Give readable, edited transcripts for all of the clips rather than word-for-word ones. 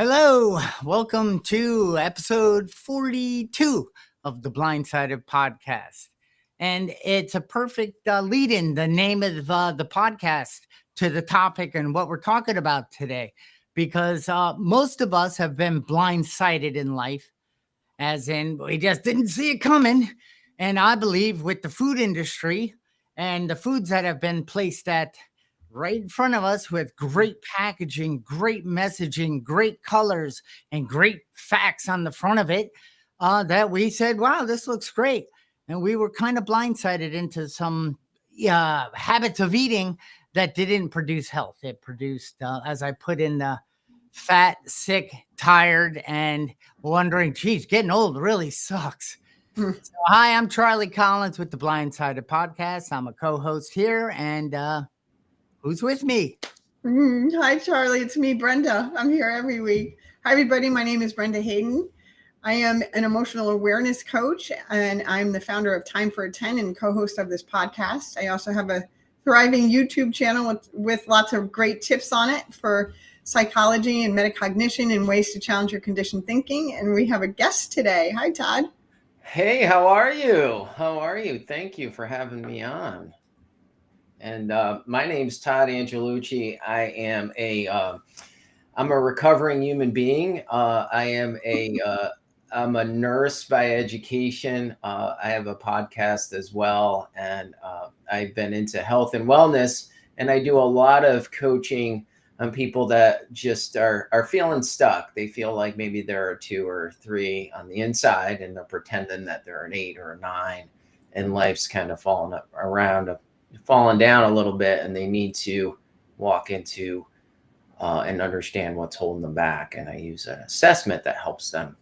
Hello, welcome to episode 42 of the Blindsided podcast. And it's a perfect lead in, the name of the podcast, to the topic and what we're talking about today. Because most of us have been blindsided in life, as in we just didn't see it coming. And I believe with the food industry and the foods that have been placed at right in front of us with great packaging, great messaging, great colors, and great facts on the front of it, that we said, wow, this looks great. And we were kind of blindsided into some habits of eating that didn't produce health. It produced, as I put in the fat, sick, tired, and wondering, geez, getting old really sucks. Hmm. So, hi, I'm Charlie Collins with the Blindsided podcast. I'm a co-host here, and who's with me? Hi, Charlie. It's me, Brenda. I'm here every week. Hi, everybody. My name is Brenda Hayden. I am an emotional awareness coach, and I'm the founder of Time for a 10 and co-host of this podcast. I also have a thriving YouTube channel with lots of great tips on it for psychology and metacognition and ways to challenge your conditioned thinking. And we have a guest today. Hi, Todd. Hey, how are you? Thank you for having me on. And my name's Todd Angelucci. I'm a recovering human being. I'm a nurse by education. I have a podcast as well, and I've been into health and wellness, and I do a lot of coaching on people that just are feeling stuck. They feel like maybe they're a 2 or 3 on the inside, and they're pretending that they're an 8 or a 9, and life's kind of falling down a little bit, and they need to walk into and understand what's holding them back. And I use an assessment that helps them.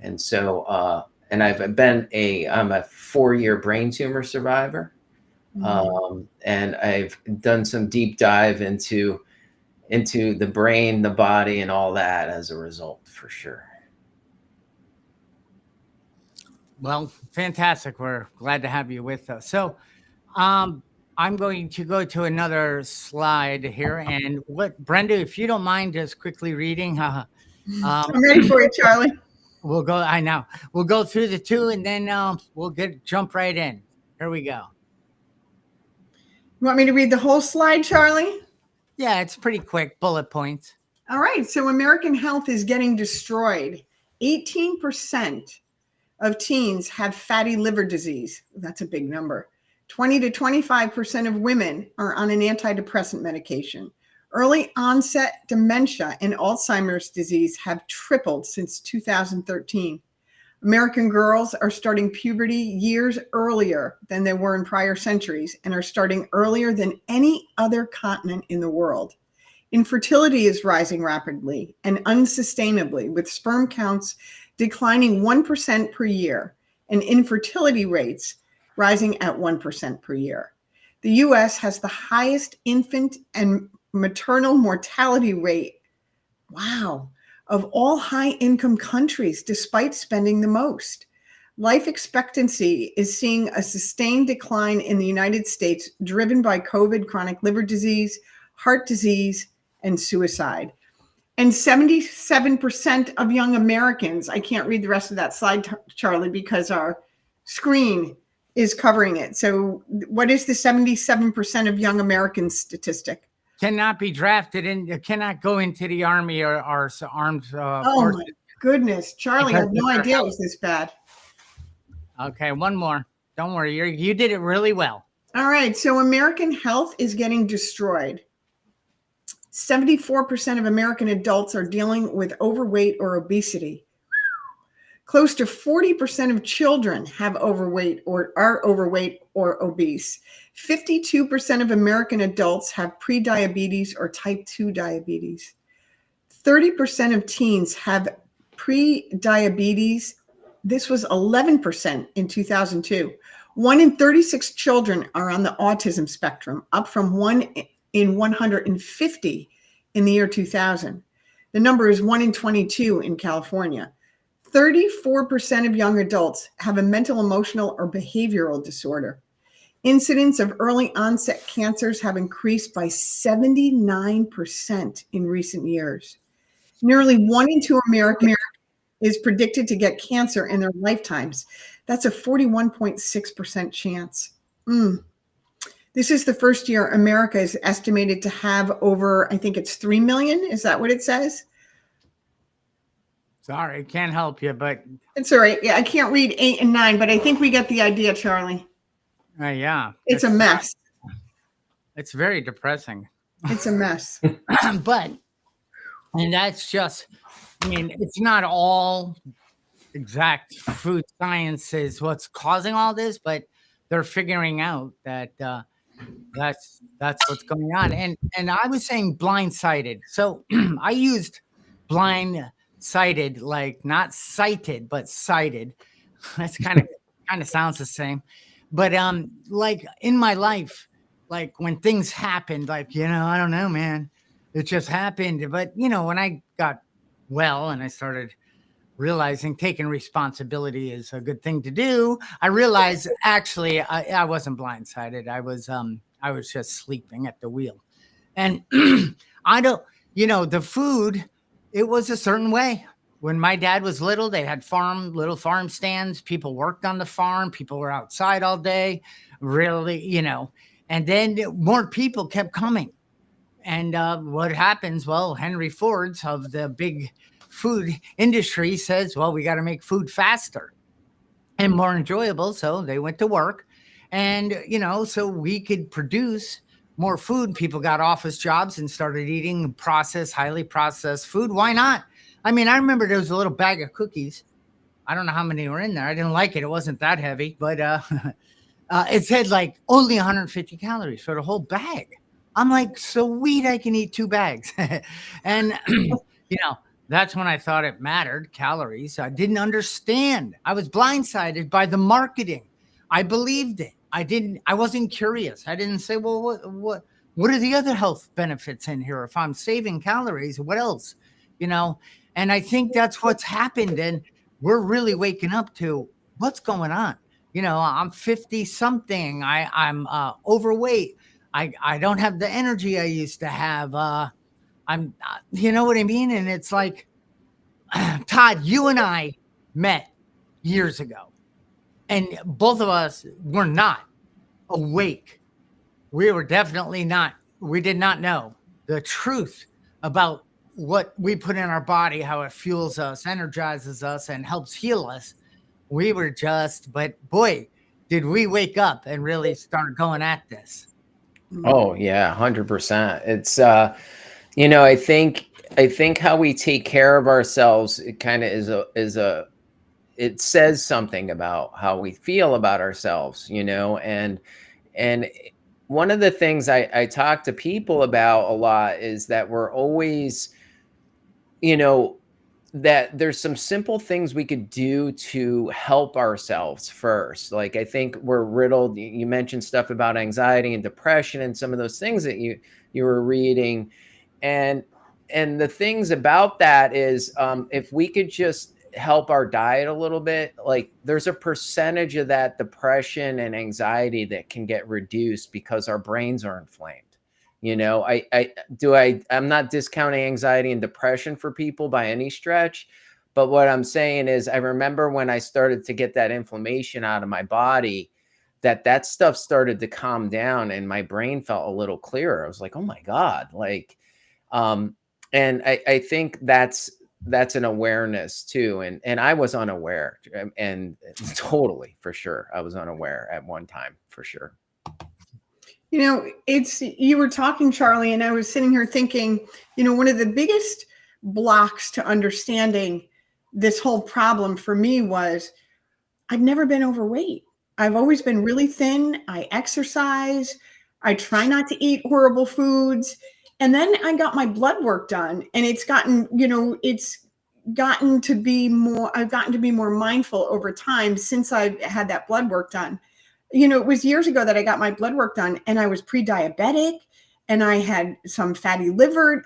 And so, and I'm a 4-year brain tumor survivor. And I've done some deep dive into the brain, the body, and all that as a result, for sure. Well, fantastic. We're glad to have you with us. So, I'm going to go to another slide here. And Brenda, if you don't mind just quickly reading. I'm ready for it, Charlie. We'll go through the 2 and then we'll jump right in. Here we go. You want me to read the whole slide, Charlie? Yeah, it's pretty quick, bullet points. All right. So American health is getting destroyed. 18% of teens have fatty liver disease. That's a big number. 20 to 25% of women are on an antidepressant medication. Early onset dementia and Alzheimer's disease have tripled since 2013. American girls are starting puberty years earlier than they were in prior centuries and are starting earlier than any other continent in the world. Infertility is rising rapidly and unsustainably, with sperm counts declining 1% per year and infertility rates rising at 1% per year. The U.S. has the highest infant and maternal mortality rate, of all high-income countries, despite spending the most. Life expectancy is seeing a sustained decline in the United States, driven by COVID, chronic liver disease, heart disease, and suicide. And 77% of young Americans, I can't read the rest of that slide, Charlie, because our screen is covering it. So what is the 77% of young Americans statistic? Cannot be drafted and cannot go into the Army or armed forces. Oh my goodness, Charlie, I have no idea it was this bad. Okay, one more. Don't worry, you did it really well. All right, so American health is getting destroyed. 74% of American adults are dealing with overweight or obesity. Close to 40% of children have overweight or are overweight or obese. 52% of American adults have prediabetes or type 2 diabetes. 30% of teens have prediabetes. This was 11% in 2002. 1 in 36 children are on the autism spectrum, up from 1 in 150 in the year 2000. The number is 1 in 22 in California. 34% of young adults have a mental, emotional, or behavioral disorder. Incidence of early onset cancers have increased by 79% in recent years. Nearly 1 in 2 Americans is predicted to get cancer in their lifetimes. That's a 41.6% chance. This is the first year America is estimated to have over, I think it's 3 million. Is that what it says? Sorry, can't help you, but It's all right. Yeah, I can't read 8 and 9, but I think we get the idea, Charlie. yeah, It's a mess. It's very depressing. It's a mess. But, and that's just, I mean, it's not all exact food science is what's causing all this, but they're figuring out that that's what's going on. And I was saying blindsided. So I used blindsided, like not sighted, but sighted. That's kind of sounds the same. But like in my life, like when things happened, like, I don't know, man, it just happened. But when I got well and I started realizing taking responsibility is a good thing to do, I realized actually I wasn't blindsided. I was just sleeping at the wheel. And I don't, the food, it was a certain way. When my dad was little, they had little farm stands. People worked on the farm. People were outside all day, really, and then more people kept coming. And what happens? Well, Henry Ford's of the big food industry says, well, we got to make food faster and more enjoyable. So they went to work and, so we could produce more food. People got office jobs and started eating highly processed food. Why not? I mean, I remember there was a little bag of cookies. I don't know how many were in there. I didn't like it. It wasn't that heavy, but it said like only 150 calories for the whole bag. I'm like, sweet, I can eat 2 bags. And, that's when I thought it mattered, calories. I didn't understand. I was blindsided by the marketing. I believed it. I wasn't curious. I didn't say, well, what are the other health benefits in here? If I'm saving calories, what else? And I think that's what's happened. And we're really waking up to what's going on. I'm 50 something. I'm overweight. I don't have the energy I used to have. I'm, you know what I mean? And it's like, Todd, you and I met years ago, and both of us were not awake. We were definitely not. We did not know the truth about what we put in our body, how it fuels us, energizes us, and helps heal us. We were but boy, did we wake up and really start going at this. Oh yeah, 100%. It's I think how we take care of ourselves, it kind of it says something about how we feel about ourselves, and one of the things I talk to people about a lot is that we're always, that there's some simple things we could do to help ourselves first. Like, I think we're riddled. You mentioned stuff about anxiety and depression and some of those things that you were reading. And the things about that is, if we could just help our diet a little bit, like there's a percentage of that depression and anxiety that can get reduced because our brains are inflamed. I'm not discounting anxiety and depression for people by any stretch, but what I'm saying is I remember when I started to get that inflammation out of my body, that stuff started to calm down and my brain felt a little clearer. I was like, oh my God. Like, and I think that's an awareness too. And I was unaware, and totally, for sure, I was unaware at one time, for sure. You were talking, Charlie, and I was sitting here thinking, one of the biggest blocks to understanding this whole problem for me was I've never been overweight. I've always been really thin. I exercise. I try not to eat horrible foods. And then I got my blood work done, and I've gotten to be more mindful over time since I've had that blood work done. It was years ago that I got my blood work done, and I was pre-diabetic, and I had some fatty liver,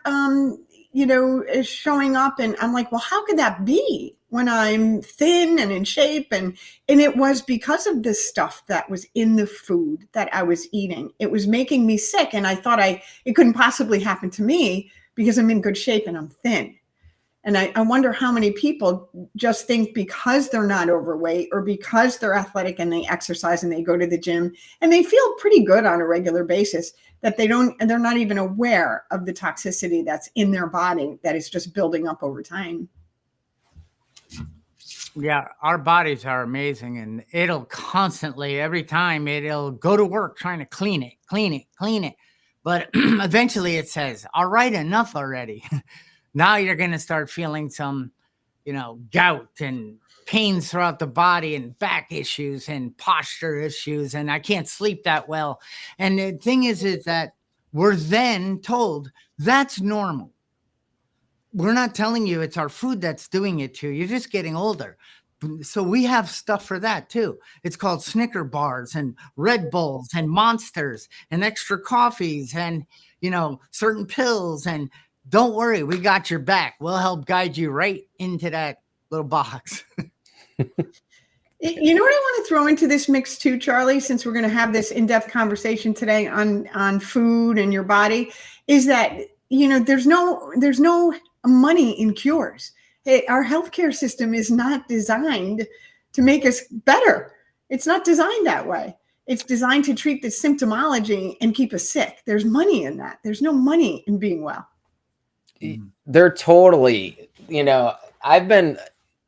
showing up. And I'm like, well, how could that be when I'm thin and in shape? And it was because of this stuff that was in the food that I was eating. It was making me sick. And I thought it couldn't possibly happen to me because I'm in good shape and I'm thin. And I wonder how many people just think because they're not overweight or because they're athletic and they exercise and they go to the gym and they feel pretty good on a regular basis, that they're not even aware of the toxicity that's in their body that is just building up over time. Yeah, our bodies are amazing, and it'll constantly, every time, it'll go to work trying to clean it. But eventually it says, all right, enough already. Now you're going to start feeling some, gout and pains throughout the body and back issues and posture issues. And I can't sleep that well. And the thing is that we're then told that's normal. We're not telling you it's our food that's doing it to you. You're just getting older. So we have stuff for that too. It's called Snicker bars and Red Bulls and Monsters and extra coffees and, certain pills. And don't worry, we got your back. We'll help guide you right into that little box. You know what I want to throw into this mix too, Charlie, since we're going to have this in-depth conversation today on food and your body, is that, there's no money in cures. Our healthcare system is not designed to make us better. It's not designed that way. It's designed to treat the symptomology and keep us sick. There's money in that. There's no money in being well. They're totally, I've been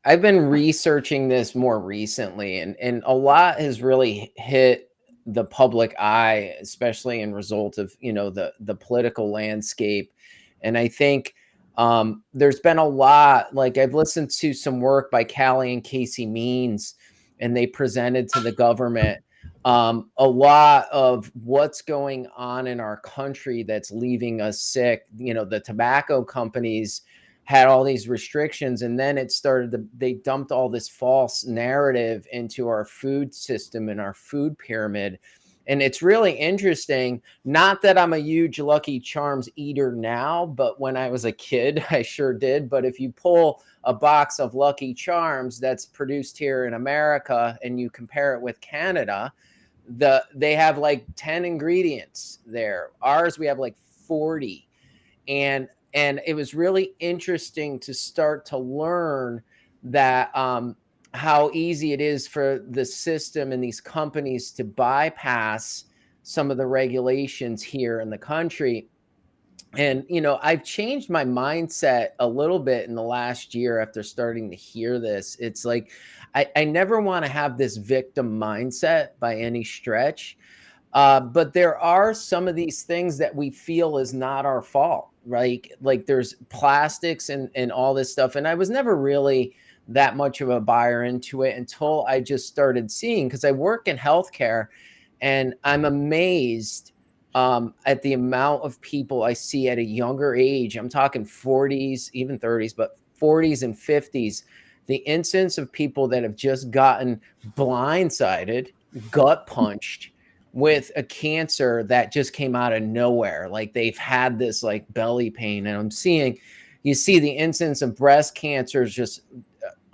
researching this more recently, and a lot has really hit the public eye, especially in result of, the political landscape. And I think there's been a lot, like I've listened to some work by Callie and Casey Means, and they presented to the government a lot of what's going on in our country that's leaving us sick. The tobacco companies had all these restrictions, and then they dumped all this false narrative into our food system and our food pyramid. And it's really interesting, not that I'm a huge Lucky Charms eater now, but when I was a kid, I sure did. But if you pull a box of Lucky Charms that's produced here in America and you compare it with Canada, they have like 10 ingredients there. Ours, we have like 40. And it was really interesting to start to learn that how easy it is for the system and these companies to bypass some of the regulations here in the country. And, I've changed my mindset a little bit in the last year after starting to hear this. It's like, I never want to have this victim mindset by any stretch. But there are some of these things that we feel is not our fault, right? Like there's plastics and all this stuff. And I was never really that much of a buyer into it until I just started seeing, because I work in healthcare, and I'm amazed at the amount of people I see at a younger age. I'm talking 40s, even 30s, but 40s and 50s. The incidence of people that have just gotten blindsided, gut punched with a cancer that just came out of nowhere. Like they've had this like belly pain, and you see the incidence of breast cancer is just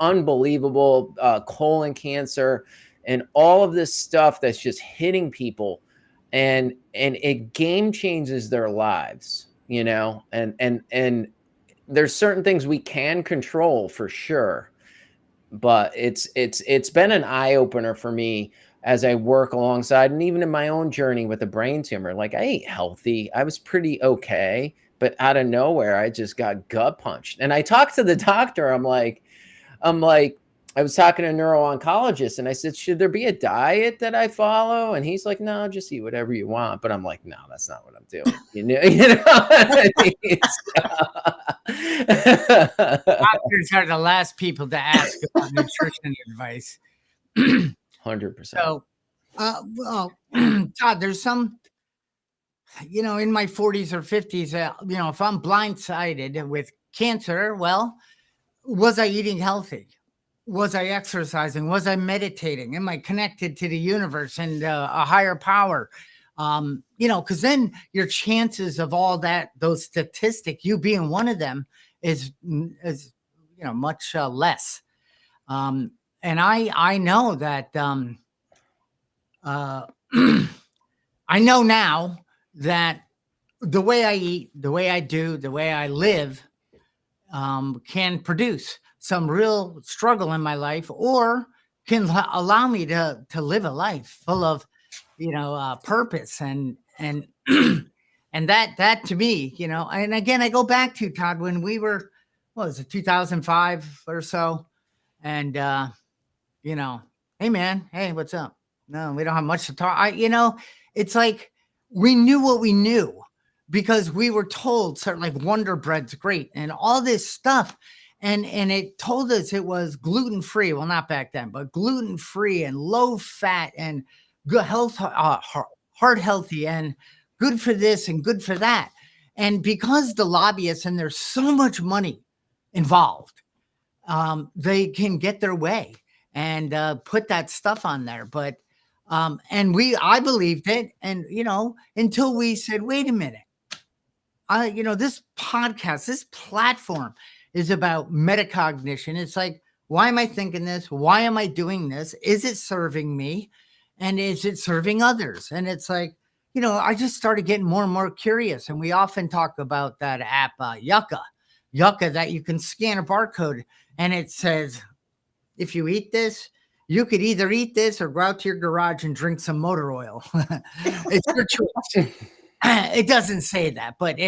unbelievable, colon cancer, and all of this stuff that's just hitting people, and it game changes their lives, and there's certain things we can control for sure, but it's been an eye opener for me as I work alongside, and even in my own journey with a brain tumor. Like I ate healthy, I was pretty okay, but out of nowhere, I just got gut punched. And I talked to the doctor. I'm like, I was talking to a neuro-oncologist, and I said, should there be a diet that I follow? And he's like, no, just eat whatever you want. But I'm like, no, that's not what I'm doing. Doctors are the last people to ask about nutrition advice. 100%. So, Todd, there's some, in my 40s or 50s, if I'm blindsided with cancer, well, was I eating healthy? Was I exercising? Was I meditating? Am I connected to the universe and a higher power? Because then your chances of all that, those statistics, you being one of them, is much less. And I know that I know now that the way I eat, the way I do, the way I live can produce some real struggle in my life, or can allow me to live a life full of, purpose and and that to me, and again, I go back to Todd when we were, what was it, 2005 or so, and you know, hey man, hey, what's up? No, we don't have much to talk. It's like we knew what we knew because we were told certain, like, Wonder Bread's great and all this stuff. And it told us it was gluten free. Well, not back then, but gluten free and low fat and good health, heart healthy and good for this and good for that. And because the lobbyists, and there's so much money involved, they can get their way and put that stuff on there. But I believed it, and until we said, wait a minute, this podcast, this platform is about metacognition. It's like, why am I thinking this? Why am I doing this? Is it serving me? And is it serving others? And it's like, I just started getting more and more curious. And we often talk about that app, Yucca, that you can scan a barcode and it says, if you eat this, you could either eat this or go out to your garage and drink some motor oil. It's your choice. It doesn't say that, but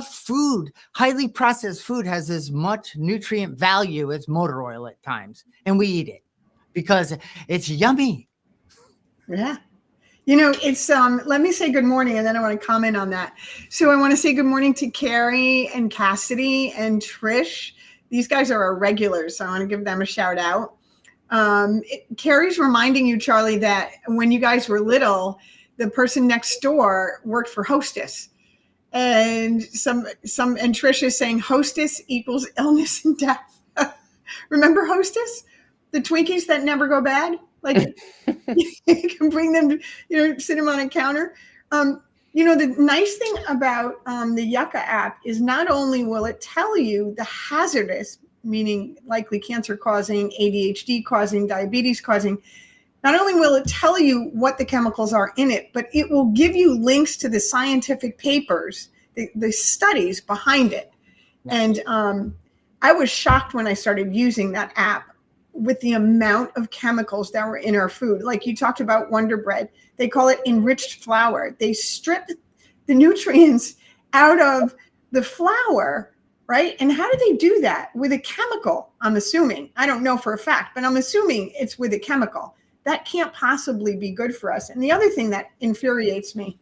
food, highly processed food has as much nutrient value as motor oil at times. And we eat it because it's yummy. Yeah. It's let me say good morning, and then I want to comment on that. So I want to say good morning to Carrie and Cassidy and Trish. These guys are our regulars, so I want to give them a shout out. Carrie's reminding you, Charlie, that when you guys were little, the person next door worked for Hostess. And and Trish is saying Hostess equals illness and death. Remember Hostess? The Twinkies that never go bad? Like you can bring them, sit them on a counter. The nice thing about the Yucca app is not only will it tell you the hazardous, meaning likely cancer causing, ADHD causing, diabetes causing, not only will it tell you what the chemicals are in it, but it will give you links to the scientific papers, the studies behind it. And I was shocked when I started using that app with the amount of chemicals that were in our food. Like you talked about Wonder Bread, they call it enriched flour. They strip the nutrients out of the flour, right? And how do they do that? With a chemical, I'm assuming. I don't know for a fact, but I'm assuming it's with a chemical. That can't possibly be good for us. And the other thing that infuriates me,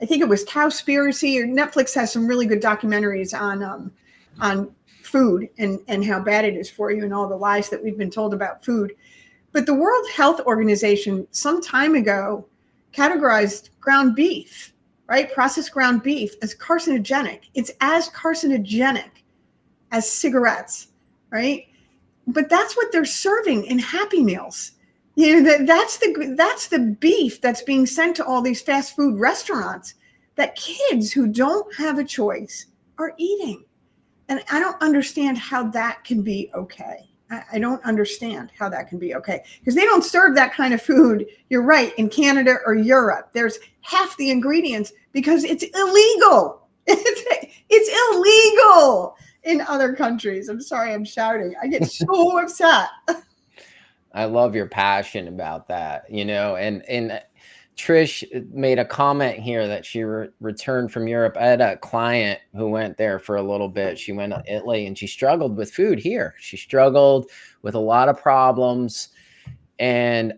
I think it was Cowspiracy, or Netflix has some really good documentaries on food and how bad it is for you and all the lies that we've been told about food. But the World Health Organization some time ago categorized ground beef, right? Processed ground beef as carcinogenic. It's as carcinogenic as cigarettes, right? But that's what they're serving in Happy Meals. That's the beef that's being sent to all these fast food restaurants that kids who don't have a choice are eating. And I don't understand how that can be okay. I don't understand how that can be okay, because they don't serve that kind of food. You're right, in Canada or Europe, there's half the ingredients because it's illegal. It's illegal in other countries. I'm sorry, I'm shouting. I get so upset. I love your passion about that, and Trish made a comment here that she returned from Europe. I had a client who went there for a little bit. She went to Italy and she struggled with food here. She struggled with a lot of problems. And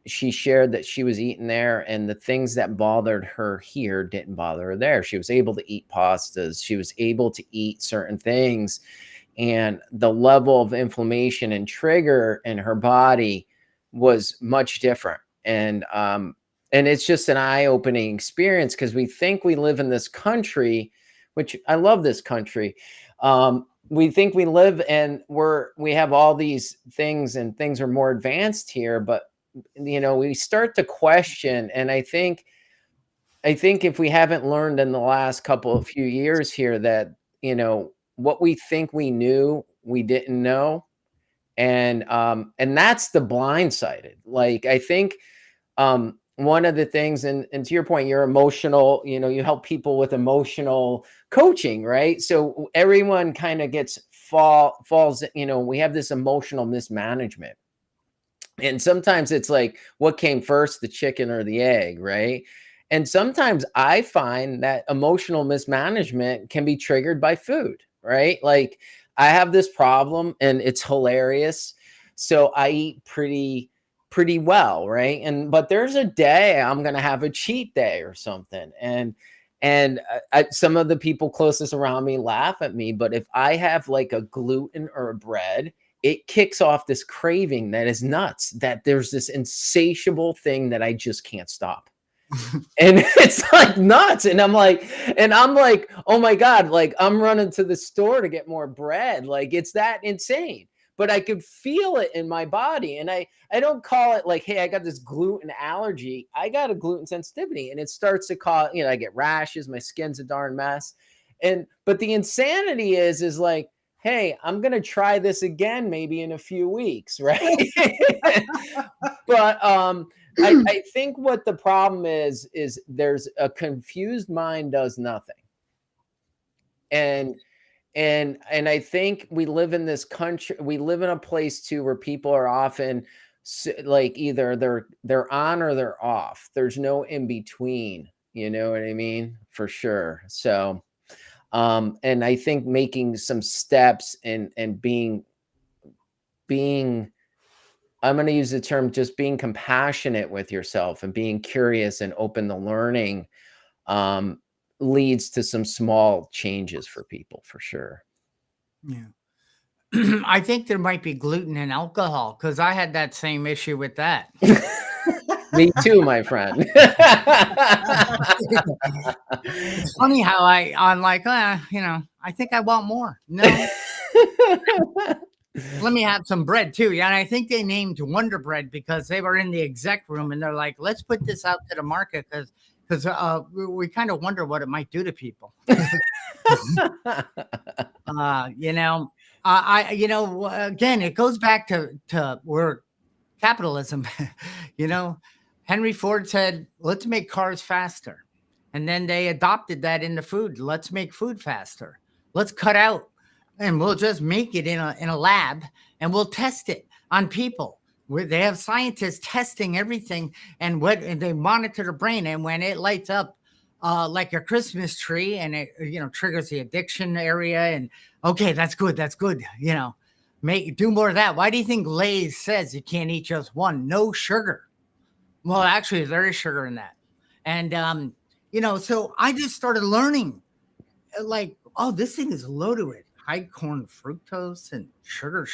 she shared that she was eating there and the things that bothered her here didn't bother her there. She was able to eat pastas. She was able to eat certain things. And the level of inflammation and trigger in her body was much different. And it's just an eye-opening experience, because we think we live in this country, which I love this country. We think we live and we have all these things and things are more advanced here, but we start to question. And I think if we haven't learned in the last few years here that, what we think we knew, we didn't know. And that's the blindsided. Like, I think, one of the things, and to your point, you're emotional, you help people with emotional coaching, right? So everyone kind of falls, we have this emotional mismanagement. And sometimes it's like, what came first, the chicken or the egg, right? And sometimes I find that emotional mismanagement can be triggered by food, right? Like I have this problem and it's hilarious. So I eat pretty well, right? But there's a day I'm going to have a cheat day or something. And some of the people closest around me laugh at me, but if I have like a gluten or a bread, it kicks off this craving that is nuts, that there's this insatiable thing that I just can't stop. And it's like nuts. And I'm like, oh my God, like I'm running to the store to get more bread. Like it's that insane. But I could feel it in my body. And I don't call it like, hey, I got this gluten allergy. I got a gluten sensitivity. And it starts to cause, I get rashes, my skin's a darn mess. But the insanity is like, hey, I'm going to try this again, maybe in a few weeks. Right. But, I think what the problem is there's a confused mind does nothing. And I think we live in this country, we live in a place too, where people are often like either they're on or they're off. There's no in between, you know what I mean? For sure. So, and I think making some steps and being, I'm going to use the term, just being compassionate with yourself and being curious and open to learning, leads to some small changes for people, for sure. Yeah. I think there might be gluten in alcohol, because I had that same issue with that. Me too, my friend. It's funny how I'm like, I think I want more. No. Let me have some bread too. Yeah. And I think they named Wonder Bread because they were in the exec room and they're like, let's put this out to the market because we kind of wonder what it might do to people. Again, it goes back to where capitalism, Henry Ford said, let's make cars faster. And then they adopted that into food. Let's make food faster. Let's cut out and we'll just make it in a lab and we'll test it on people. They have scientists testing everything and they monitor the brain. And when it lights up like a Christmas tree and it, triggers the addiction area and okay, that's good. Do more of that. Why do you think Lay's says you can't eat just one? No sugar. Well, actually, there is sugar in that. And, so I just started learning like, oh, this thing is loaded with high corn fructose and sugar.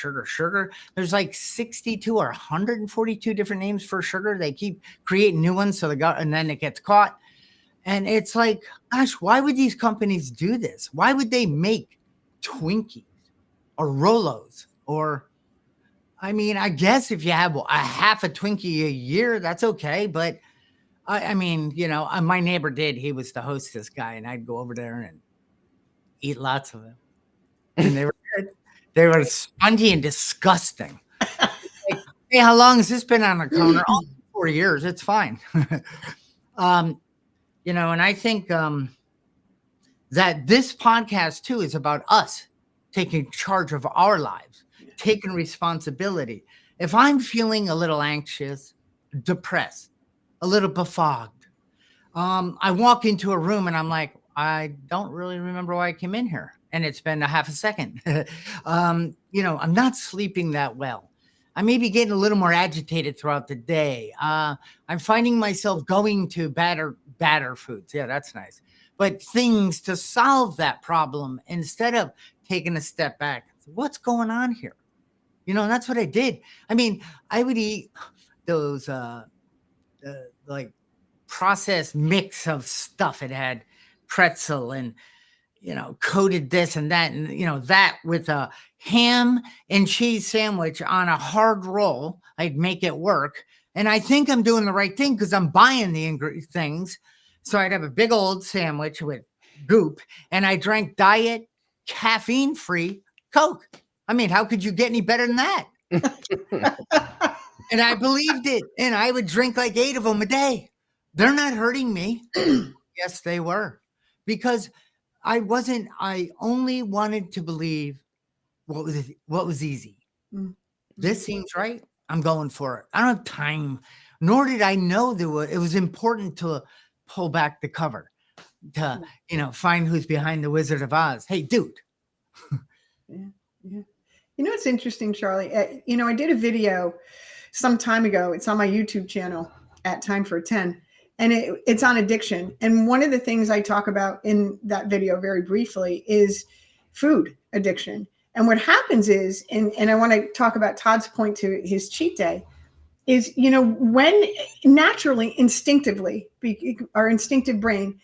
There's like 62 or 142 different names for sugar. They keep creating new ones. And then it gets caught. And it's like, gosh, why would these companies do this? Why would they make Twinkies or Rolos? Or, I guess if you have a half a Twinkie a year, that's okay. But my neighbor did. He was the hostess guy, and I'd go over there and eat lots of them. And they were good. They were spongy and disgusting. Like, hey, how long has this been on the counter? Oh, 4 years. It's fine. And I think that this podcast too is about us taking charge of our lives, taking responsibility. If I'm feeling a little anxious, depressed, a little befogged, I walk into a room and I'm like, I don't really remember why I came in here. And it's been a half a second. I'm not sleeping that well. I may be getting a little more agitated throughout the day. I'm finding myself going to batter foods. Yeah, that's nice. But things to solve that problem instead of taking a step back. What's going on here? That's what I did. I would eat those like processed mix of stuff. It had pretzel and coated this and that, and that with a ham and cheese sandwich on a hard roll. I'd make it work. And I think I'm doing the right thing because I'm buying the things. So I'd have a big old sandwich with goop and I drank diet caffeine-free Coke. How could you get any better than that? And I believed it. And I would drink like 8 of them a day. They're not hurting me. Yes, they were. Because I only wanted to believe what was easy. Mm. This seems right. I'm going for it. I don't have time. Nor did I know it was important to pull back the cover to, find who's behind the Wizard of Oz. Hey, dude. Yeah. It's interesting, Charlie. I did a video some time ago. It's on my YouTube channel at Time for 10, and it's on addiction. And one of the things I talk about in that video very briefly is food addiction. And what happens is, and I want to talk about Todd's point to his cheat day, is, when naturally, instinctively, our instinctive brain,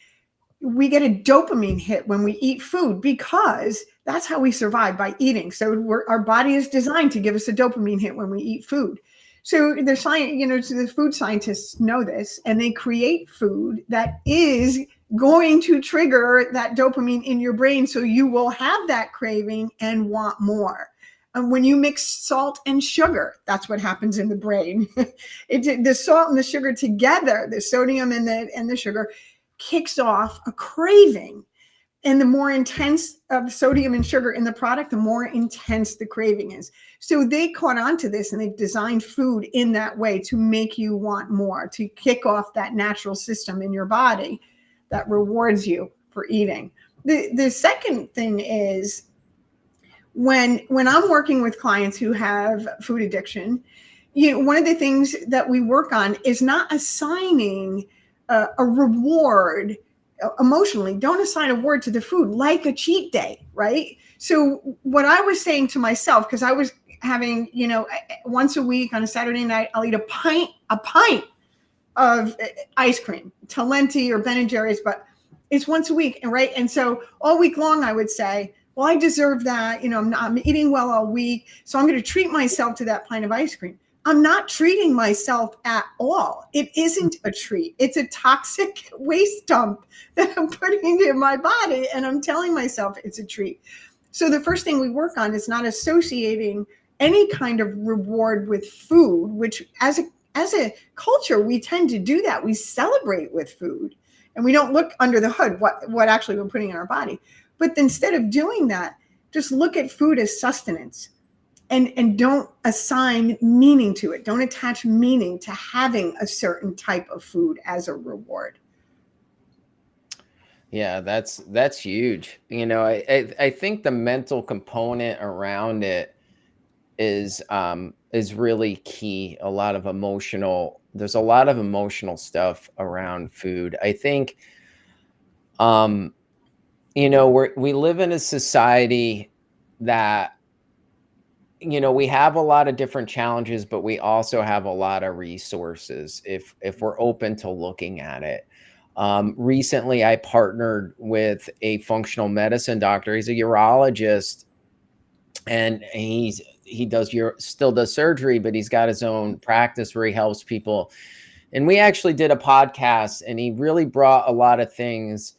we get a dopamine hit when we eat food because that's how we survive, by eating. So our body is designed to give us a dopamine hit when we eat food. So the food scientists know this, and they create food that is going to trigger that dopamine in your brain. So you will have that craving and want more. And when you mix salt and sugar, that's what happens in the brain. The salt and the sugar together, the sodium and the sugar, kicks off a craving. And the more intense of sodium and sugar in the product, the more intense the craving is. So they caught on to this, and they've designed food in that way to make you want more, to kick off that natural system in your body that rewards you for eating. The second thing is, when I'm working with clients who have food addiction, one of the things that we work on is not assigning a reward emotionally. Don't assign a word to the food like a cheat day, right? So what I was saying to myself, because I was having, once a week on a Saturday night, I'll eat a pint of ice cream, Talenti or Ben and Jerry's, but it's once a week, right? And so all week long, I would say, well, I deserve that. I'm eating well all week, so I'm going to treat myself to that pint of ice cream. I'm not treating myself at all. It isn't a treat. It's a toxic waste dump that I'm putting in my body, and I'm telling myself it's a treat. So the first thing we work on is not associating any kind of reward with food, which as a culture, we tend to do that. We celebrate with food, and we don't look under the hood, what actually we're putting in our body. But instead of doing that, just look at food as sustenance. And don't assign meaning to it. Don't attach meaning to having a certain type of food as a reward. Yeah, that's huge. I think the mental component around it is really key. There's a lot of emotional stuff around food. I think, we live in a society that, we have a lot of different challenges, but we also have a lot of resources if we're open to looking at it. Recently, I partnered with a functional medicine doctor. He's a urologist, and he still does surgery, but he's got his own practice where he helps people. And we actually did a podcast, and he really brought a lot of things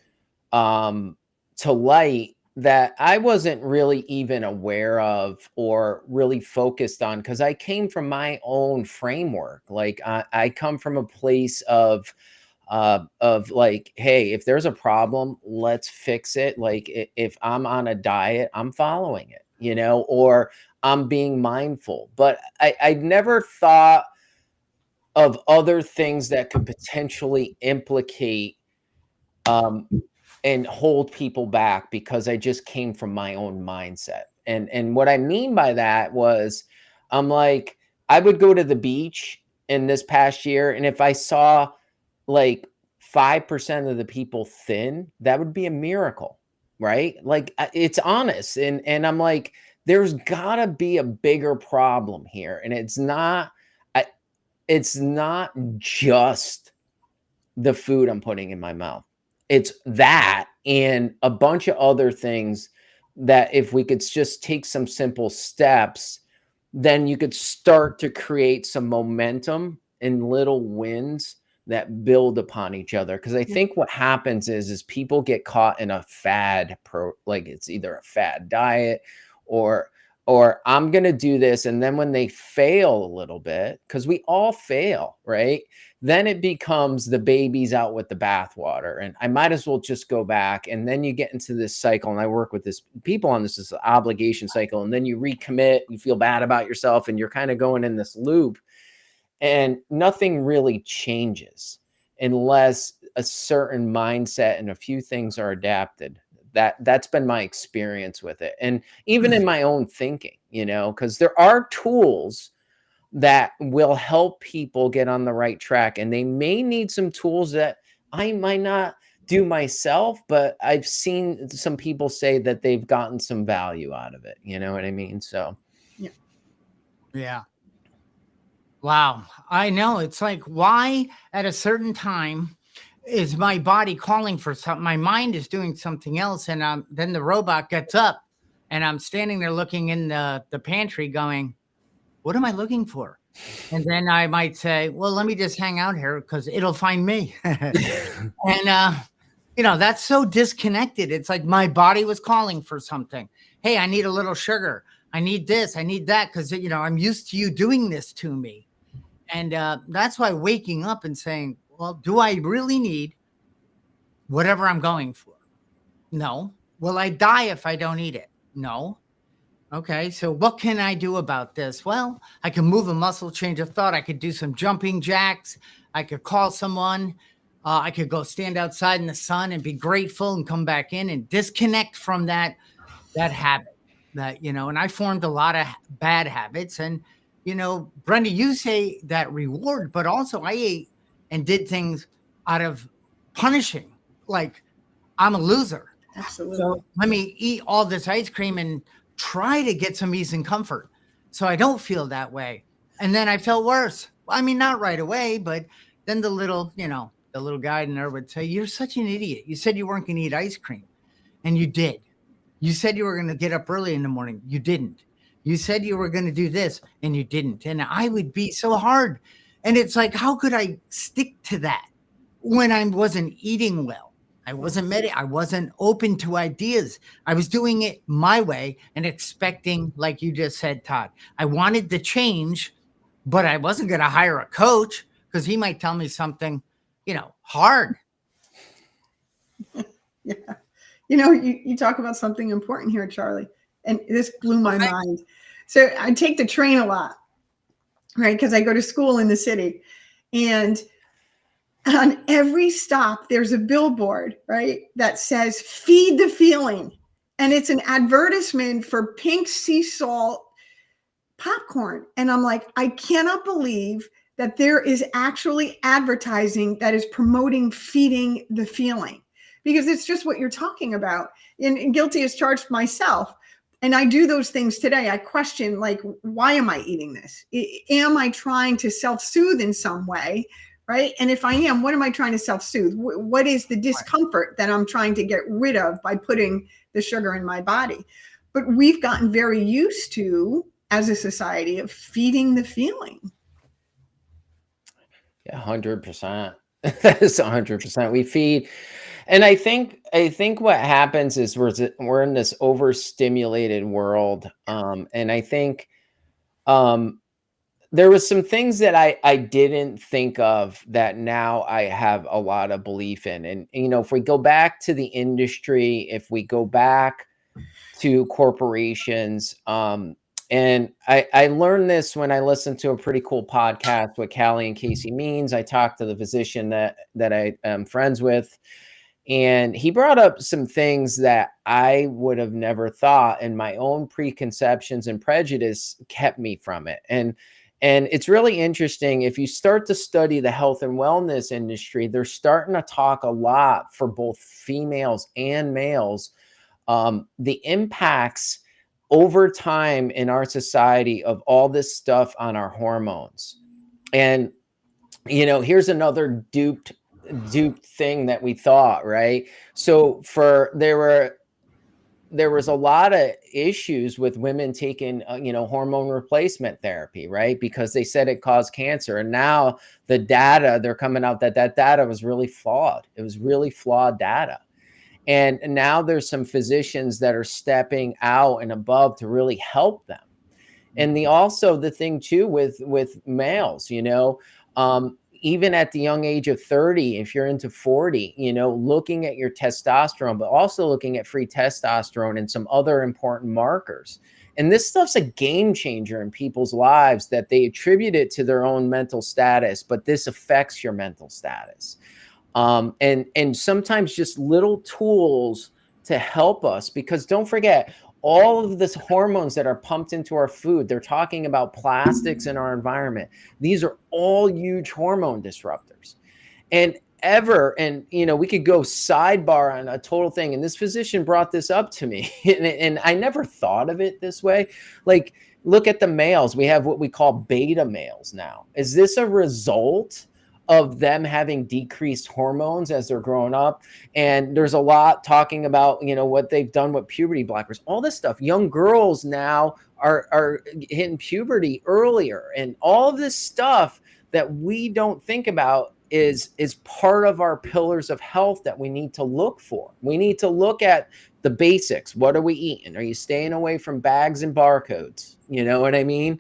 to light that I wasn't really even aware of or really focused on, because I came from my own framework. Like I come from a place of like, hey, if there's a problem, let's fix it. Like if I'm on a diet, I'm following it, or I'm being mindful. But I never thought of other things that could potentially implicate and hold people back, because I just came from my own mindset. And what I mean by that was, I'm like, I would go to the beach in this past year, and if I saw like 5% of the people thin, that would be a miracle, right? Like it's honest. And I'm like, there's gotta be a bigger problem here. And it's not just the food I'm putting in my mouth. It's that and a bunch of other things that if we could just take some simple steps, then you could start to create some momentum and little wins that build upon each other. Because I think what happens is people get caught in a fad like it's either a fad diet or or I'm going to do this. And then when they fail a little bit, because we all fail, right? Then it becomes the baby's out with the bathwater. And I might as well just go back. And then you get into this cycle. And I work with people on this obligation cycle. And then you recommit, you feel bad about yourself, and you're kind of going in this loop. And nothing really changes unless a certain mindset and a few things are adapted. That's been my experience with it. And even in my own thinking, because there are tools that will help people get on the right track. And they may need some tools that I might not do myself, but I've seen some people say that they've gotten some value out of it. You know what I mean? So, yeah. Wow. I know. It's like, why at a certain time is my body calling for something? My mind is doing something else. And then the robot gets up and I'm standing there looking in the pantry going, what am I looking for? And then I might say, well, let me just hang out here because it'll find me. And, that's so disconnected. It's like my body was calling for something. Hey, I need a little sugar. I need this. I need that because, I'm used to you doing this to me. And that's why waking up and saying, well, do I really need whatever I'm going for? No. Will I die if I don't eat it? No. Okay, so what can I do about this? Well, I can move a muscle, change of thought. I could do some jumping jacks. I could call someone. I could go stand outside in the sun and be grateful and come back in and disconnect from that habit. And I formed a lot of bad habits. And, Brenda, you say that reward, but also I ate and did things out of punishing. Like, I'm a loser. Absolutely. So let me eat all this ice cream and try to get some ease and comfort so I don't feel that way. And then I felt worse. I mean, not right away, but then the little guy in there would say, you're such an idiot. You said you weren't going to eat ice cream. And you did. You said you were going to get up early in the morning. You didn't. You said you were going to do this and you didn't. And I would be so hard. And it's like, how could I stick to that when I wasn't eating well? I wasn't I wasn't open to ideas. I was doing it my way and expecting, like you just said, Todd, I wanted to change, but I wasn't going to hire a coach because he might tell me something, hard. Yeah. You talk about something important here, Charlie, and this blew my mind. So I take the train a lot, right? Because I go to school in the city, and on every stop, there's a billboard, right, that says feed the feeling. And it's an advertisement for pink sea salt popcorn. And I'm like, I cannot believe that there is actually advertising that is promoting feeding the feeling, because it's just what you're talking about. And guilty as charged myself. And I do those things today. I question, like, why am I eating this? Am I trying to self-soothe in some way? Right. And if I am, what am I trying to self-soothe? What is the discomfort that I'm trying to get rid of by putting the sugar in my body? But we've gotten very used to, as a society, of feeding the feeling. Yeah, 100%. That is 100%. We feed. And I think what happens is we're in this overstimulated world. And I think there was some things that I didn't think of that now I have a lot of belief in. And, if we go back to the industry, if we go back to corporations, and I learned this when I listened to a pretty cool podcast with Callie and Casey Means. I talked to the physician that I am friends with, and he brought up some things that I would have never thought, and my own preconceptions and prejudice kept me from it. And it's really interesting. If you start to study the health and wellness industry, they're starting to talk a lot for both females and males, the impacts over time in our society of all this stuff on our hormones. And, here's another duped thing that we thought, right? So there was a lot of issues with women taking, hormone replacement therapy, right? Because they said it caused cancer. And now the data, they're coming out that data was really flawed. It was really flawed data. And now there's some physicians that are stepping out and above to really help them. And the thing too with males, even at the young age of 30, if you're into 40, looking at your testosterone, but also looking at free testosterone and some other important markers. And this stuff's a game changer in people's lives, that they attribute it to their own mental status, but this affects your mental status. And sometimes just little tools to help us, because don't forget, all of this hormones that are pumped into our food, they're talking about plastics in our environment. These are all huge hormone disruptors. And we could go sidebar on a total thing. And this physician brought this up to me and I never thought of it this way. Like, look at the males. We have what we call beta males now. Is this a result of them having decreased hormones as they're growing up? And there's a lot talking about, what they've done with puberty blockers, all this stuff. Young girls now are hitting puberty earlier, and all of this stuff that we don't think about is part of our pillars of health that we need to look for. We need to look at the basics. What are we eating? Are you staying away from bags and barcodes? You know what I mean?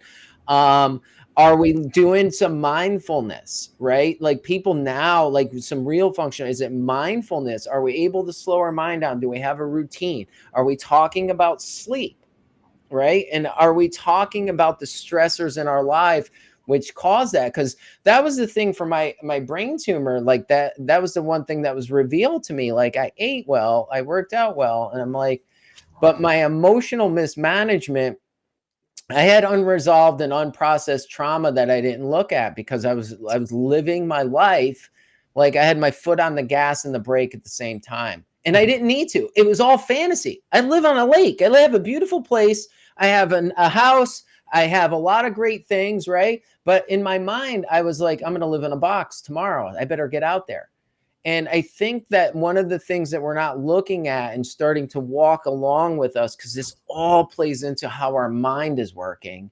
Are we doing some mindfulness, right? Like, people now, like, some real function. Is it mindfulness? Are we able to slow our mind down? Do we have a routine? Are we talking about sleep, right? And are we talking about the stressors in our life which cause that? Because that was the thing for my brain tumor. Like, that was the one thing that was revealed to me. Like, I ate well, I worked out well, and I'm like, but my emotional mismanagement, I had unresolved and unprocessed trauma that I didn't look at, because I was living my life like I had my foot on the gas and the brake at the same time. And I didn't need to. It was all fantasy. I live on a lake. I have a beautiful place. I have a house. I have a lot of great things, right? But in my mind, I was like, I'm going to live in a box tomorrow. I better get out there. And I think that one of the things that we're not looking at and starting to walk along with us, because this all plays into how our mind is working,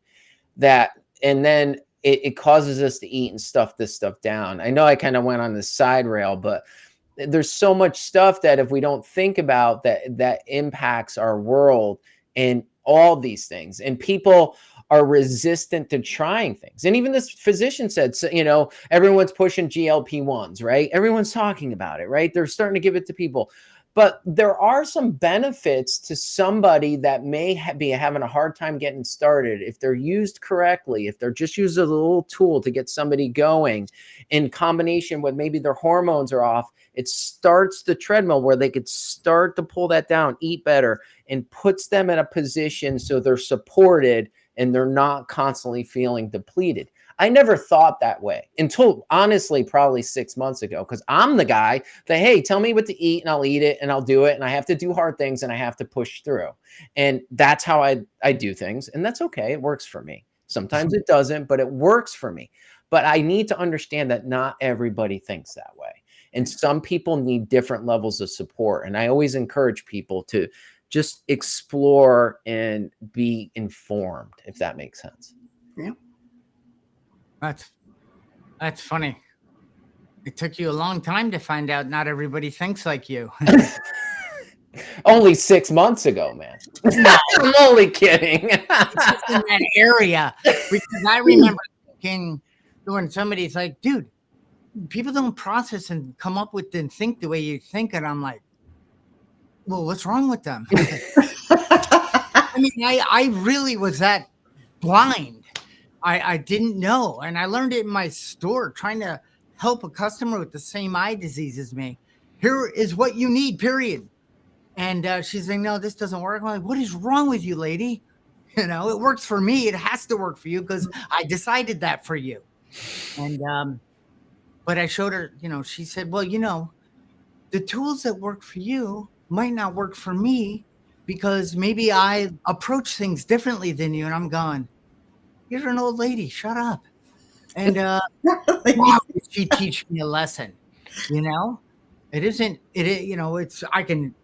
and then it causes us to eat and stuff this stuff down. I know I kind of went on the side rail, but there's so much stuff that if we don't think about, that impacts our world and all these things. And people are resistant to trying things. And even this physician said, everyone's pushing GLP-1s, right? Everyone's talking about it, right? They're starting to give it to people. But there are some benefits to somebody that may be having a hard time getting started. If they're used correctly, if they're just used as a little tool to get somebody going, in combination with maybe their hormones are off, it starts the treadmill where they could start to pull that down, eat better, and puts them in a position so they're supported and they're not constantly feeling depleted. I never thought that way until, honestly, probably 6 months ago, because I'm the guy that, hey, tell me what to eat and I'll eat it and I'll do it. And I have to do hard things and I have to push through. And that's how I do things. And that's okay. It works for me. Sometimes it doesn't, but it works for me. But I need to understand that not everybody thinks that way. And some people need different levels of support. And I always encourage people to just explore and be informed, if that makes sense. Yeah. That's funny. It took you a long time to find out not everybody thinks like you. Only 6 months ago, man. I'm only kidding. It's just in that area. Because I remember thinking, when somebody's like, dude, people don't process and come up with and think the way you think. And I'm like, well, what's wrong with them? I mean, I really was that blind. I didn't know. And I learned it in my store, trying to help a customer with the same eye disease as me. Here is what you need, period. And she's saying, no, this doesn't work. I'm like, what is wrong with you, lady? It works for me. It has to work for you because I decided that for you. And, but I showed her, she said, well, the tools that work for you might not work for me because maybe I approach things differently than you. And I'm going, you're an old lady, shut up. And wow, did she teach me a lesson? It isn't, it's, I can,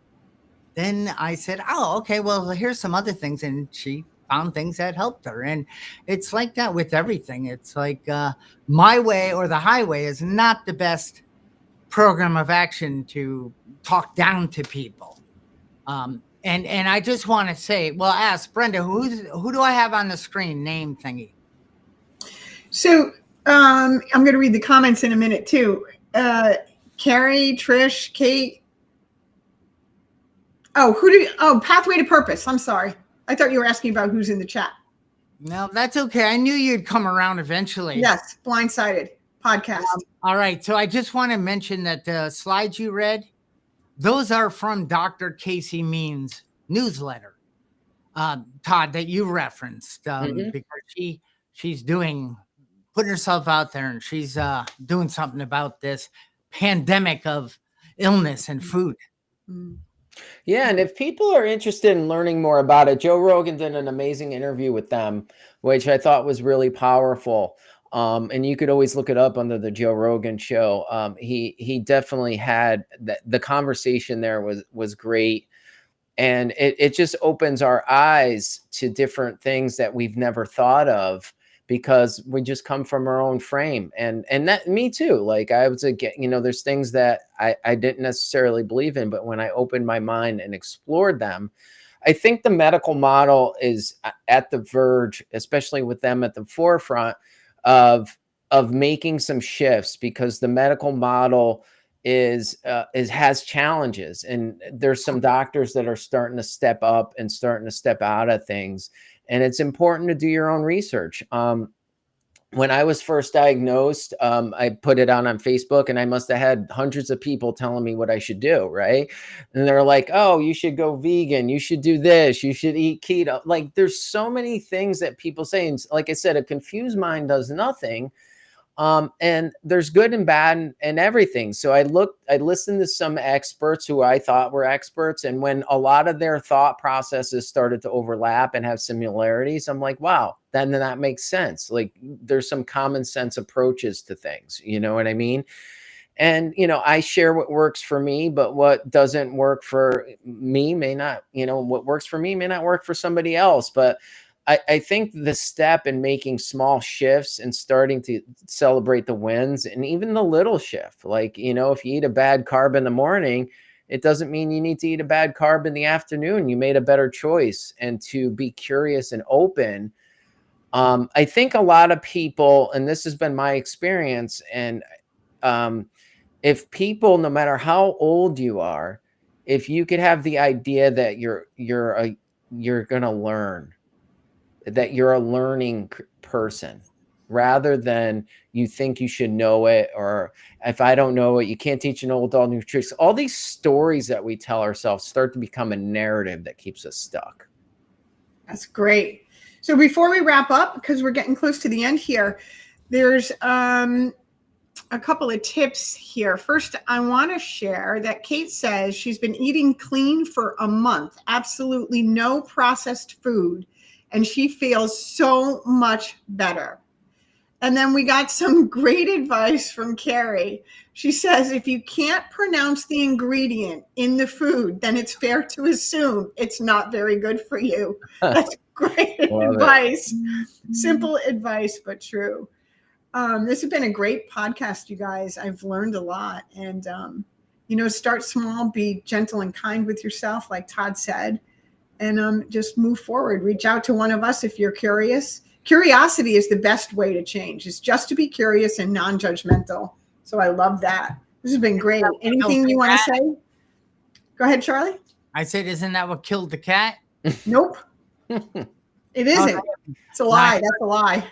then I said, oh, okay, well, here's some other things. And she found things that helped her. And it's like that with everything. It's like my way or the highway is not the best program of action to talk down to people. And I just want to say, well, ask Brenda, who do I have on the screen? Name thingy. So I'm going to read the comments in a minute too. Carrie, Trish, Kate. Oh, Pathway to Purpose. I'm sorry. I thought you were asking about who's in the chat. No, that's okay. I knew you'd come around eventually. Yes, Blindsided podcast. All right. So I just want to mention that the slides you read, those are from Dr. Casey Means' newsletter, Todd, that you referenced, because she's putting herself out there, and she's doing something about this pandemic of illness and food. Yeah, and if people are interested in learning more about it, Joe Rogan did an amazing interview with them, which I thought was really powerful. And you could always look it up under the Joe Rogan show. He definitely had the conversation there was great. And it just opens our eyes to different things that we've never thought of, because we just come from our own frame. And that, me too. Like, I was, there's things that I didn't necessarily believe in, but when I opened my mind and explored them, I think the medical model is at the verge, especially with them at the forefront of making some shifts, because the medical model has challenges, and there's some doctors that are starting to step up and starting to step out of things. And it's important to do your own research. When I was first diagnosed, I put it out on Facebook, and I must have had hundreds of people telling me what I should do, right? And they're like, oh, you should go vegan. You should do this. You should eat keto. Like, there's so many things that people say. And like I said, a confused mind does nothing. And there's good and bad and everything. So I listened to some experts who I thought were experts. And when a lot of their thought processes started to overlap and have similarities, I'm like, wow, then that makes sense. Like, there's some common sense approaches to things. You know what I mean? And, I share what works for me, but what doesn't work for me may not, what works for me may not work for somebody else. But I think the step in making small shifts and starting to celebrate the wins, and even the little shift, like, if you eat a bad carb in the morning, it doesn't mean you need to eat a bad carb in the afternoon. You made a better choice. And to be curious and open. I think a lot of people, and this has been my experience, and if people, no matter how old you are, if you could have the idea that you're going to learn, that you're a learning person, rather than you think you should know it, or if I don't know it, you can't teach an old dog new tricks. All these stories that we tell ourselves start to become a narrative that keeps us stuck. That's great. So before we wrap up, because we're getting close to the end here, there's a couple of tips here. First, I want to share that Kate says she's been eating clean for a month, absolutely no processed food, and she feels so much better. And then we got some great advice from Carrie. She says, if you can't pronounce the ingredient in the food, then it's fair to assume it's not very good for you. That's great advice. Simple advice, but true. This has been a great podcast, you guys. I've learned a lot. And, start small, be gentle and kind with yourself, like Todd said, and just move forward. Reach out to one of us if you're curious. Curiosity is the best way to change. It's just to be curious and non-judgmental. So I love that. This has been great. Anything you want to say? Go ahead, Charlie. I said, isn't that what killed the cat? Nope. It isn't. It's a lie. That's a lie.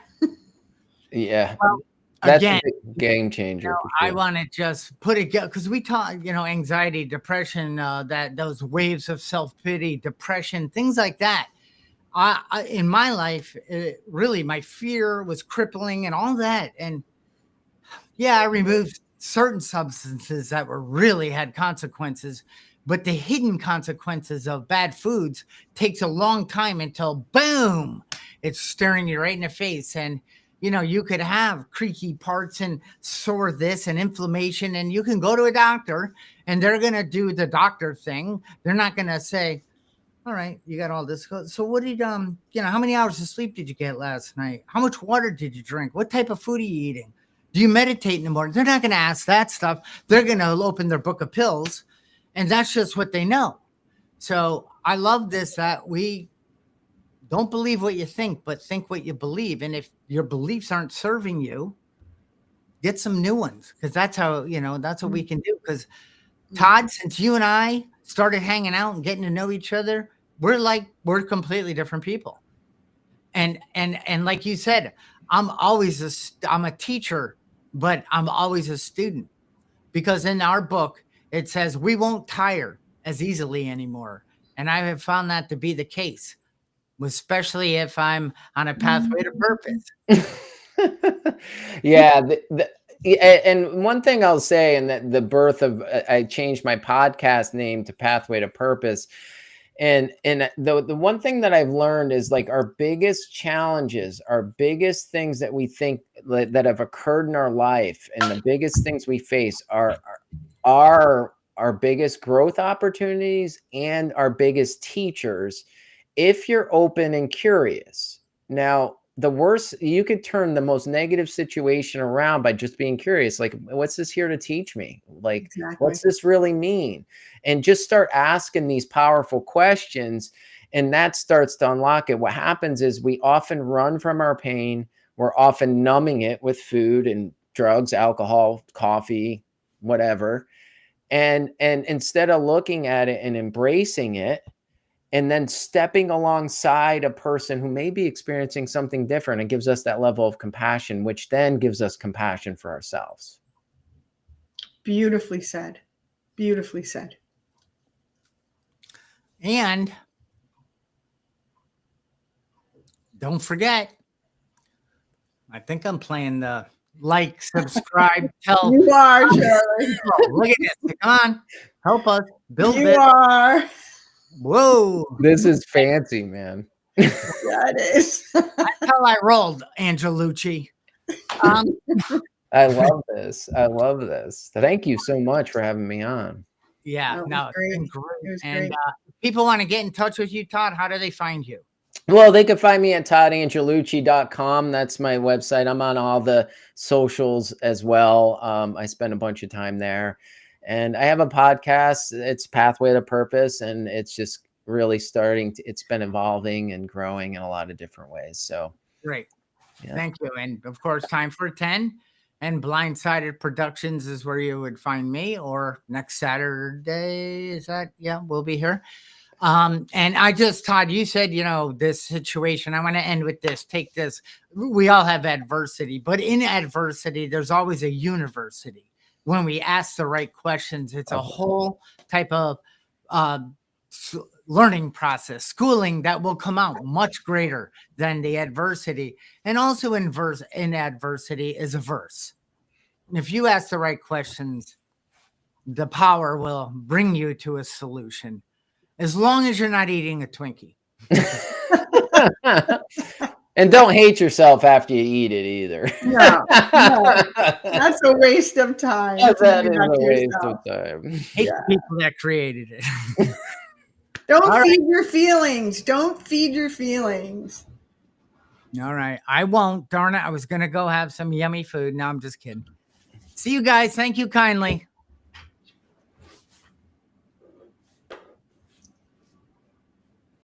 Yeah. Well, that's again, a game changer. Sure. I want to just put it, because we talk, anxiety, depression, that those waves of self-pity, depression, things like that. I in my life, really, my fear was crippling and all that. And yeah, I removed certain substances that really had consequences, but the hidden consequences of bad foods takes a long time until boom, it's staring you right in the face. And you could have creaky parts and sore this and inflammation, and you can go to a doctor and they're going to do the doctor thing. They're not going to say, all right, you got all this. So what did, how many hours of sleep did you get last night? How much water did you drink? What type of food are you eating? Do you meditate in the morning? They're not going to ask that stuff. They're going to open their book of pills, and that's just what they know. So I love this, that we don't believe what you think, but think what you believe. And if your beliefs aren't serving you, get some new ones, because that's how, that's what we can do. Because Todd, since you and I started hanging out and getting to know each other, we're completely different people. And like you said, I'm a teacher, but I'm always a student, because in our book it says we won't tire as easily anymore, and I have found that to be the case, especially if I'm on a pathway to purpose. Yeah. And one thing I'll say, and that the birth of, I changed my podcast name to Pathway to Purpose. And the one thing that I've learned is, like, our biggest challenges, our biggest things that we think that have occurred in our life, and the biggest things we face are our biggest growth opportunities and our biggest teachers, if you're open and curious. Now, the worst, you could turn the most negative situation around by just being curious. Like, what's this here to teach me? Like, Exactly. what's this really mean? And just start asking these powerful questions, and that starts to unlock it. What happens is we often run from our pain. We're often numbing it with food and drugs, alcohol, coffee, whatever. And instead of looking at it and embracing it, and then stepping alongside a person who may be experiencing something different, it gives us that level of compassion, which then gives us compassion for ourselves. Beautifully said. Beautifully said. And don't forget, I think I'm playing the like, subscribe, tell. You are, Charlie. Look at this. Come on. Help us build You it. are. Whoa. This is fancy, man. Yeah, it is. That's how I rolled, Angelucci. I love this. I love this. Thank you so much for having me on. No, it was great. It's been great. It was And great. people want to get in touch with you, Todd. How do they find you? Well, they can find me at toddangelucci.com. That's my website. I'm on all the socials as well. I spend a bunch of time there. And I have a podcast. It's Pathway to Purpose, and it's just really it's been evolving and growing in a lot of different ways. So Great. Yeah. Thank you. And of course, Time for 10 and Blindsided Productions is where you would find me, or next Saturday. Is that? Yeah, we'll be here. And Todd, you said, this situation, I want to end with this. Take this. We all have adversity, but in adversity, there's always a university. When we ask the right questions, it's a whole type of learning process, schooling that will come out much greater than the adversity. And also in adversity is a verse. If you ask the right questions, the power will bring you to a solution, as long as you're not eating a Twinkie. And don't hate yourself after you eat it either. No. That's a waste of time. That to is do that a to waste yourself. of time. Hate the people that created it. Don't All feed your feelings. Don't feed your feelings. All right. I won't. Darn it. I was going to go have some yummy food. No, I'm just kidding. See you guys. Thank you kindly.